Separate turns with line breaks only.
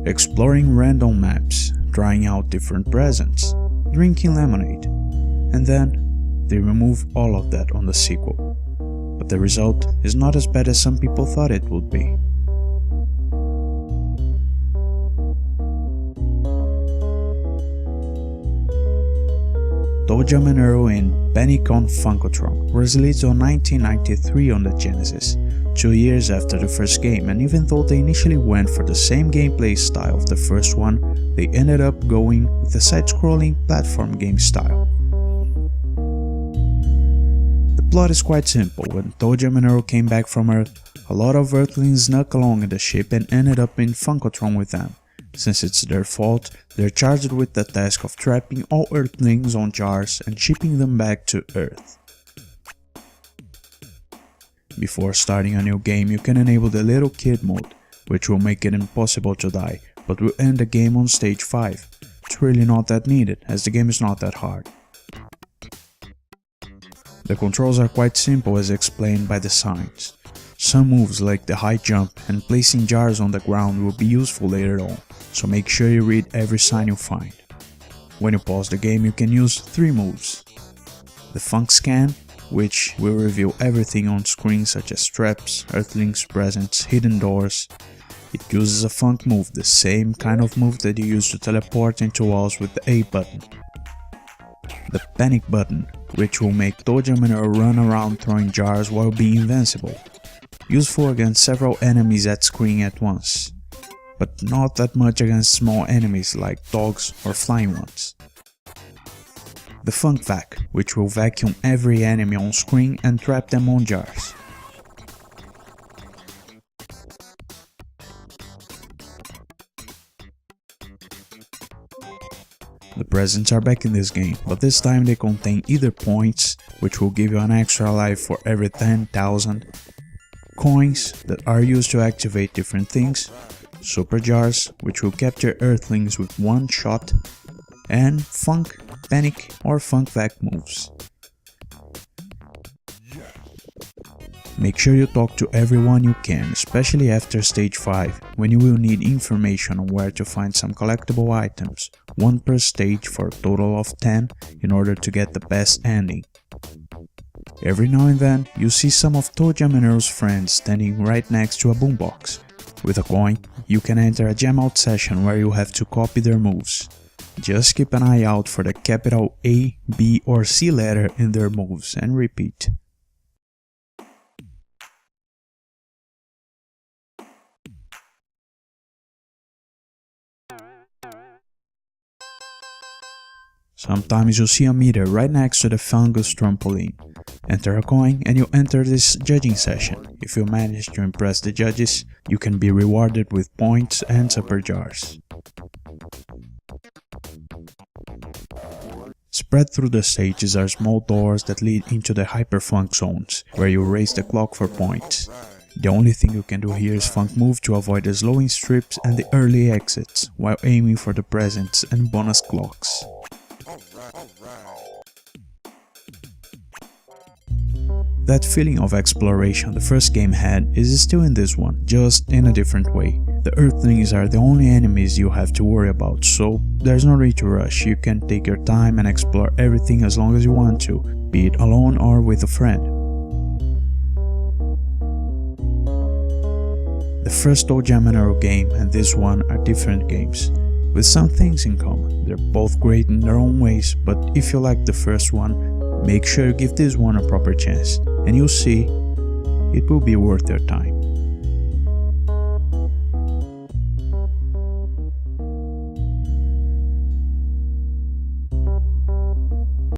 exploring random maps, trying out different presents, drinking lemonade, and then they remove all of that on the sequel. But the result is not as bad as some people thought it would be. ToeJam Earl in Panic on Funkotron was released in 1993 on the Genesis, 2 years after the first game, and even though they initially went for the same gameplay style of the first one, they ended up going with a side-scrolling platform game style. The plot is quite simple. When ToeJam Earl came back from Earth, a lot of Earthlings snuck along in the ship and ended up in Funkotron with them. Since it's their fault, they're charged with the task of trapping all Earthlings on jars and shipping them back to Earth. Before starting a new game, you can enable the Little Kid mode, which will make it impossible to die, but will end the game on stage 5. It's really not that needed, as the game is not that hard. The controls are quite simple as explained by the signs. Some moves like the high jump and placing jars on the ground will be useful later on, so make sure you read every sign you find. When you pause the game, you can use 3 moves. The Funk Scan, which will reveal everything on screen such as traps, Earthlings, presents, hidden doors. It uses a funk move, the same kind of move that you use to teleport into walls with the A button. The Panic button, which will make ToeJam Earl run around throwing jars while being invincible. Useful against several enemies at screen at once, but not that much against small enemies like dogs or flying ones. The Funk Vac, which will vacuum every enemy on screen and trap them on jars. The presents are back in this game, but this time they contain either points, which will give you an extra life for every 10,000, coins that are used to activate different things, super jars, which will capture Earthlings with one shot, and Funk, Panic or Funk Vac moves. Make sure you talk to everyone you can, especially after stage 5, when you will need information on where to find some collectible items, 1 per stage for a total of 10 in order to get the best ending. Every now and then, you see some of ToeJam Earl's friends standing right next to a boombox. With a coin, you can enter a jam out session where you have to copy their moves. Just keep an eye out for the capital A, B or C letter in their moves and repeat. Sometimes you'll see a meter right next to the fungus trampoline. Enter a coin and you enter this judging session. If you manage to impress the judges, you can be rewarded with points and super jars. Spread through the stages are small doors that lead into the hyperfunk zones, where you raise the clock for points. The only thing you can do here is funk move to avoid the slowing strips and the early exits, while aiming for the presents and bonus clocks. That feeling of exploration the first game had is still in this one, just in a different way. The Earthlings are the only enemies you have to worry about, so there's no need to rush. You can take your time and explore everything as long as you want to, be it alone or with a friend. The first ToeJam Earl game and this one are different games, with some things in common. They're both great in their own ways, but if you like the first one, make sure you give this one a proper chance, and you'll see it will be worth your time.